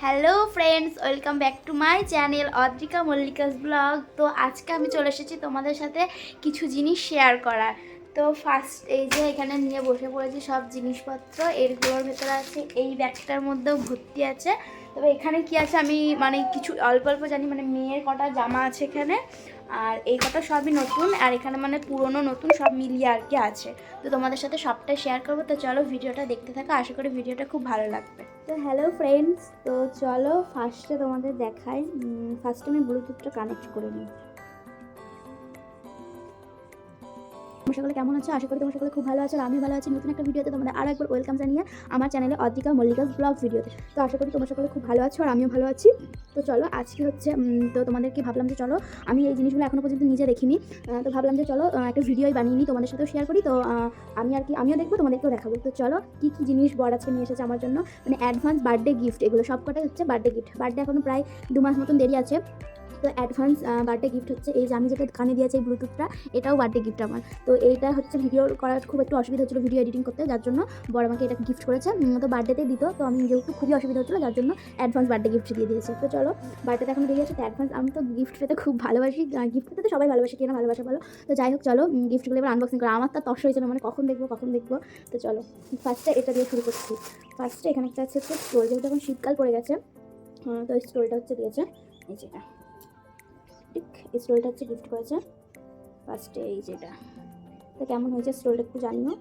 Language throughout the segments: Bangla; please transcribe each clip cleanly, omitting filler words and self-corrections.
Hello friends, welcome back to my channel Adrika Mallika's blog. তো আজকে আমি চলে এসেছি তোমাদের সাথে কিছু জিনিস শেয়ার করার। তো ফার্স্ট এই যে এখানে নিয়ে বসে পড়েছি সব জিনিসপত্র, এরগুলোর ভেতরে আছে, এই ব্যাগটার মধ্যেও ভর্তি আছে। তবে এখানে কি আছে আমি কিছু অল্প অল্প জানি, মেয়ের কটা জামা আছে এখানে, আর এই কটা সবই নতুন, আর এখানে পুরনো নতুন সব মিলিয়ে আর কি আছে। তো তোমাদের সাথে সবটাই শেয়ার করবো। তো চলো ভিডিওটা দেখতে থাকো, আশা করি ভিডিওটা খুব ভালো লাগবে। তো হ্যালো ফ্রেন্ডস, তো চলো ফার্স্টে তোমাদের দেখাই। ফার্স্টে আমি ব্লুটুথটা কানেক্ট করে নিই। তোমরা সকলে কেমন আছো? আশা করি তোমরা সকলে খুব ভালো আছো, আমি ভালো আছি। নতুন একটা ভিডিওতে তোমাদের আরও একবার ওয়েলকাম জানিয়ে আমার চ্যানেলে অদ্রিকা মল্লিকাস ব্লগ ভিডিওতে। তো আশা করি তোমরা সকলে খুব ভালো আছো আর আমিও ভালো আছি। তো চলো আজকে হচ্ছে তো তোমাদেরকে ভাবলাম যে চলো, আমি এই জিনিসগুলো এখনও পর্যন্ত নিজে দেখিনি, তো ভাবলাম যে চলো একটা ভিডিওই বানিয়ে নিই, তোমাদের সাথেও শেয়ার করি। তো আমিও দেখবো, তোমাদেরকেও দেখাবো। তো চলো কী কী জিনিস বড় আজকে নিয়ে এসেছে আমার জন্য, অ্যাডভান্স বার্থডে গিফট। এগুলো সবকটাই হচ্ছে বার্থডে গিফট। বার্থডে এখনও প্রায় 2 মাস মতন দেরি আছে। তো অ্যাডভান্স বার্থডে গিফট হচ্ছে এই যে আমি যেটা কানে দিয়েছি এই ব্লুটুথটা, এটাও বার্থডে গিফট আমার। তো এইটা হচ্ছে ভিডিও করার খুব একটু অসুবিধা হচ্ছিলো ভিডিও এডিটিং করতে, যার জন্য বড় আমাকে এটা গিফট করেছে। তো বার্থডেতে দিত, তো আমি যেহেতু খুবই অসুবিধা হচ্ছিলো যার জন্য অ্যাডভান্স বার্থডে গিফট দিয়ে দিয়েছে। তো চলো বার্থডেতে এখন দিয়ে গেছে, তো অ্যাডভান্স আমি তো গিফট পেতে খুব ভালোবাসি, গিফট পেতে তো সবাই ভালোবাসে, কেন ভালোবাসা বলো। তো যাই হোক চলো গিফটগুলো এবার আনবক্সিং করা। আমার তো তস হয়েছিল, কখন দেখবো। তো চলো ফার্স্টে এটা দিয়ে শুরু করছি। ফার্স্টে এখানে একটা আছে স্টোল, যেহেতু এখন শীতকাল পড়ে গেছে, তো স্টোলটা হচ্ছে দিয়েছে এই যেটা, ঠিক এই স্টোলটা হচ্ছে গিফট করেছে ফার্স্টে এই যেটা। তো কেমন হয়েছে স্টোলটা একটু জানিও।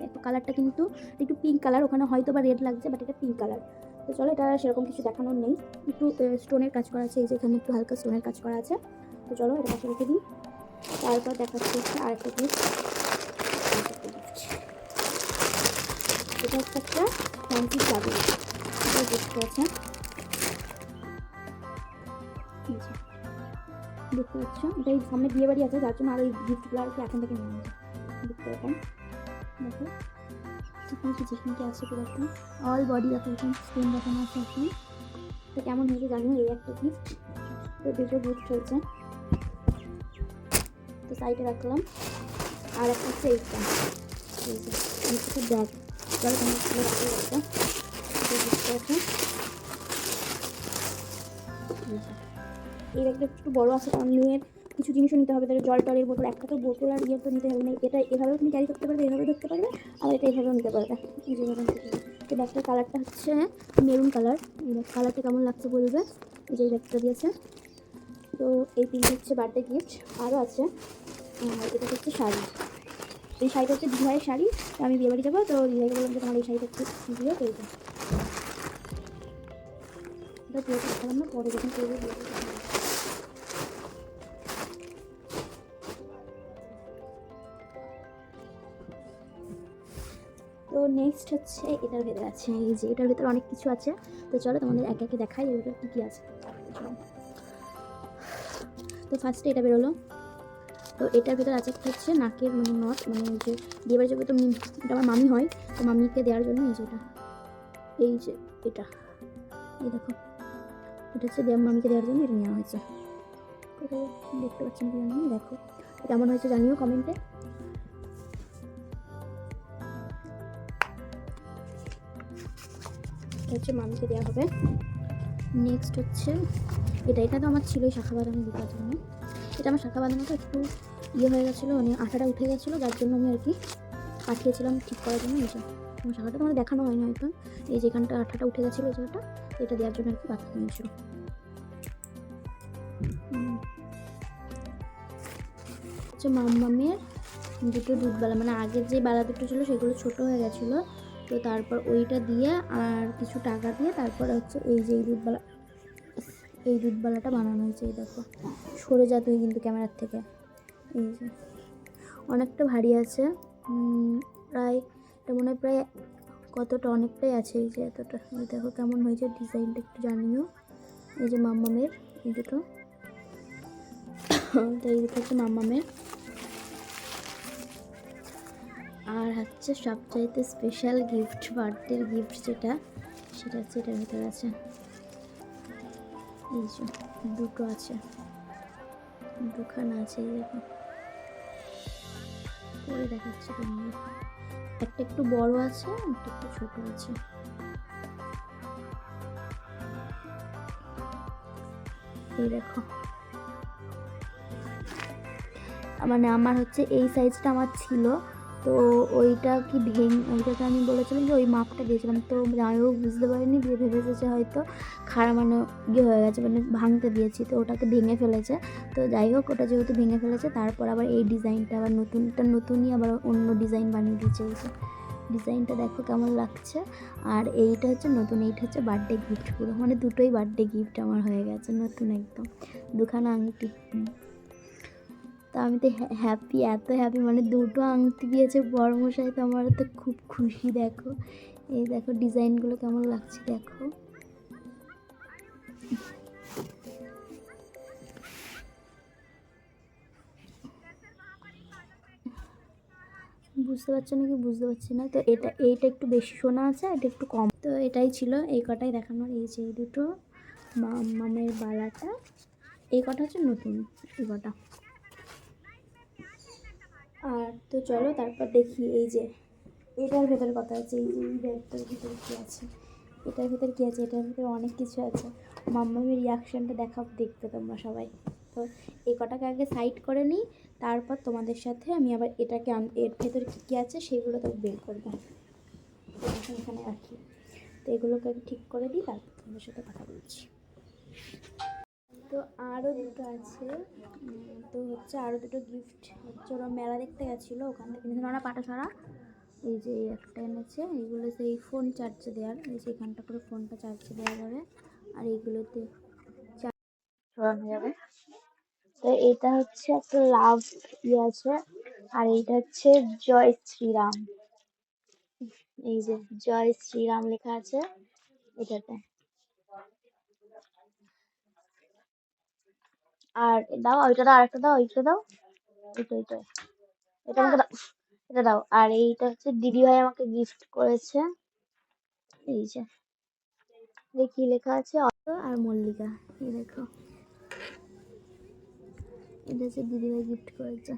একটু কালারটা কিন্তু একটু পিঙ্ক কালার, ওখানে হয়তো বা রেড লাগছে, বাট এটা পিঙ্ক কালার। তো চলো, এটা সেরকম কিছু দেখানোর নেই, একটু স্টোনের কাজ করা আছে, এই যে এখানে একটু হালকা স্টোনের কাজ করা আছে। তো চলো এটা পাশে রেখে দিই। তারপর দেখাচ্ছি হচ্ছে আরেকটা গিফট। এটা হচ্ছে একটা ফ্যান্সি চাবি, এটা গিফট করেছে। দেখতে পাচ্ছ, এটা এই সামনে বিয়ে বাড়ি আছে, যার জন্য আর ওই গিফটগুলো আর কি এখন থেকে নিয়ে নিয়েছে। দেখতে এরকম দেখো, এখানে কি যেখানে কি আছে পুরো একটা অল বডি দেখো, এরকম স্ক্রিন দেখানো আছে এখন। তো কেমন হয়েছে জানিও, এই একটা গিফট। তো দুটো গিফট হয়েছে, তো সাইডে রাখলাম। আর একটা হচ্ছে এইটা, এই যে একটা ব্যাগ, চলো তোমার একটা গিফট আছে। এই ব্যাগটা একটু বড়ো আছে, কারণ মেয়ের কিছু জিনিসও নিতে হবে, তাহলে জল টলের বোতল, একটা তো বোতল আর ইয়ে তো নিতে হবে না। এটা এভাবেও তুমি ক্যারি করতে পারবে, এভাবে ধরতে পারবে, আর এটা এভাবেও নিতে পারবে, যেভাবে নিতে পারবে। তো ব্যাগটার কালারটা হচ্ছে মেরুন কালার। কালারটা কেমন লাগছে বলবে। এই যে ব্যাগটা দিয়েছে। তো এই তিনটে হচ্ছে বার্থডে গিফট। আরও আছে, এটা হচ্ছে শাড়ি। এই শাড়িটা হচ্ছে দিদিভাইয়ের শাড়ি। তো আমি বিয়ে বাড়ি যাবো, তো দিদিভাইকে বললাম যে তোমার এই শাড়িটা একটু দিয়ে করবে। এটা পুরো দেখালাম না, পরে যখন করবে দিয়ে। তো নেক্সট হচ্ছে এটার ভেতরে আছে, এই যে এটার ভেতরে অনেক কিছু আছে। তো চলো তোমাদের একে একে দেখাই এর ভেতরে কী কী আছে। তো ফার্স্টে এটা বেরোলো। তো এটার ভেতরে আছে একটা হচ্ছে নাকের নট, যে বিয়েবার যাবে, তো এটা আমার মামি হয়, তো মামিকে দেওয়ার জন্য এই যে এটা, এই যে এটা, এই দেখো, এটা হচ্ছে মামিকে দেওয়ার জন্য এটা নেওয়া হয়েছে। দেখতে পাচ্ছেন কি জানি, দেখো কেমন হয়েছে জানিও কমেন্টে। হচ্ছে মামিকে দেওয়া হবে। নেক্সট হচ্ছে এটা তো আমার ছিলই শাখা বাঁধানো দেওয়ার জন্য। এটা আমার শাখা বাঁধানোটা একটু হয়ে গেছিলো, আঠাটা উঠে গেছিলো, যার জন্য আমি আর কি পাঠিয়েছিলাম ঠিক করার জন্য। এই যে আমার শাখাটা তোমার দেখানো হয়নি হয়তো, এই যেখানটা আঠাটা উঠে গেছিলো এই জায়গাটা, এটা দেওয়ার জন্য আর কি পাঠানো হয়েছিল। হচ্ছে মামের দুটো দুধবালা, আগের যে বালা দুটো ছিল সেগুলো ছোটো হয়ে গেছিলো, তো তারপর ওইটা দিয়ে আর কিছু টাকা দিয়ে তারপরে হচ্ছে এই যে এই দুধবালাটা বানানো হয়েছে। এই দেখো, সরে যা তুই কিন্তু ক্যামেরার থেকে। এই যে অনেকটা ভারী আছে, প্রায় এটা মনে হয় প্রায় কতটা, অনেকটাই আছে। এই যে এতটা, এই দেখো কেমন হয়েছে ডিজাইনটা একটু জানিও। এই যে মাম্মামের এই দুটো, তো এই দুটো হচ্ছে মাম্মামের। আর হচ্ছে সবচাইতে স্পেশাল গিফট, বার্থডের গিফট সেটা হচ্ছে এটার ভিতরে আছে। এই যে দুটো আছে, দুখানা আছে, এই দেখো পরে দেখাচ্ছে তোমাদের। একটা একটু বড় আছে, একটা একটু ছোট আছে। এই দেখো, মানে আমার হচ্ছে এই সাইজটা আমার ছিল, তো ওইটাকে আমি বলেছিলাম যে ওই মাপটা দিয়েছিলাম, তো যাই হোক বুঝতে পারিনি, দিয়ে ভেবেছে হয়তো খারাপ মানে হয়ে গেছে, মানে ভাঙতে দিয়েছি, তো ওটাকে ভেঙে ফেলেছে। তো যাই হোক, ওটা যেহেতু ভেঙে ফেলেছে, তারপর আবার এই ডিজাইনটা আবার নতুনই আবার অন্য ডিজাইন বানিয়ে দিয়েছে। এই ডিজাইনটা দেখো কেমন লাগছে। আর এইটা হচ্ছে নতুন, এইটা হচ্ছে বার্থডে গিফট, পুরো মানে দুটোই বার্থডে গিফট আমার হয়ে গেছে, নতুন একদম দুখানা আংটি। তো আমি তো হ্যাপি, এত হ্যাপি, মানে দুটো আংটি দিয়েছে বড়মশাই, তো আমার তো খুব খুশি। দেখো এই দেখো ডিজাইনগুলো কেমন লাগছে দেখো। বুঝতে পারছো নাকি বুঝতে পারছি না। তো এইটা একটু বেশি সোনা আছে, এটা একটু কম। তো এটাই ছিল, এই কটাই দেখানোর। এই যে এই দুটো মামের বালাটা, এই কটা হচ্ছে নতুন, এই কটা। আর তো চলো তারপর দেখি এই যে এটার ভেতরে কথা আছে, এই যে এই ব্যাগটার ভিতরে কী আছে, এটার ভিতরে কী আছে, এটার ভিতরে অনেক কিছু আছে। মাম্মামের রিয়াকশানটা দেখবে তোমরা সবাই। তো এই কটাকে আগে সাইড করে নিই, তারপর তোমাদের সাথে আমি আবার এটাকে এর ভেতরে কী কী আছে সেগুলো তো বের করবো। এখন এখানে রাখি, তো এগুলোকে আগে ঠিক করে দিই, তারপর তোমাদের সাথে কথা বলছি। তো আরও দুটো আছে, তো হচ্ছে আরও দুটো গিফট হচ্ছে, ওরা মেলা দেখতে গেছিলো, ওখান থেকে নিয়েছিল ওরা পাটা ছড়া। এই যে এই একটা এনেছে, এইগুলো সেই ফোন চার্জে দেওয়ার, এই যে এখানটা করে ফোনটা চার্জে দেওয়া যাবে, আর এইগুলোতে চার্জ ছড়ানো যাবে। তো এটা হচ্ছে একটা লাভ আছে, আর এইটা হচ্ছে জয় শ্রীরাম, এই যে জয় শ্রীরাম লেখা আছে এটাতে। আর দাও ওইটা দাও, আরেকটা দাও, ওইটা দাও, এটা এটা এটা আমাকে দাও, এটা দাও। আর এইটা হচ্ছে দিদি ভাই আমাকে গিফট করেছে, এই যে দেখি লেখা আছে অটো আর মল্লিকা, এই দেখো এটা হচ্ছে দিদিভাই গিফট করেছে।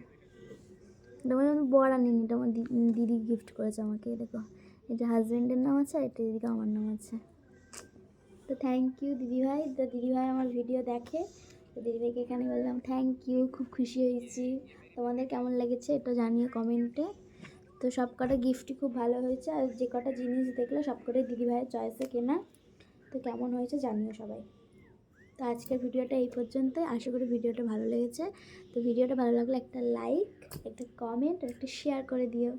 এটা মানে আমি বর আনিনি, এটা আমার দিদি গিফট করেছে আমাকে। দেখো এটা হাজব্যান্ডের নাম আছে, আর এটা দিদিকে আমার নাম আছে। তো থ্যাংক ইউ দিদিভাই। তো দিদিভাই আমার ভিডিও দেখে, তো দিদিভাইকে এখানে বললাম থ্যাংক ইউ, খুব খুশি হয়েছি। তোমাদের কেমন লেগেছে এটা জানিও কমেন্টে। তো সব কটা গিফটই খুব ভালো হয়েছে, আর যে কটা জিনিস দেখলে সব কটাই দিদিভাইয়ের চয়েসে কেনা। তো কেমন হয়েছে জানিও সবাই। তো আজকের ভিডিওটা এই পর্যন্তই, আশা করি ভিডিওটা ভালো লেগেছে। তো ভিডিওটা ভালো লাগলে একটা লাইক, একটা কমেন্ট আর একটা শেয়ার করে দিও।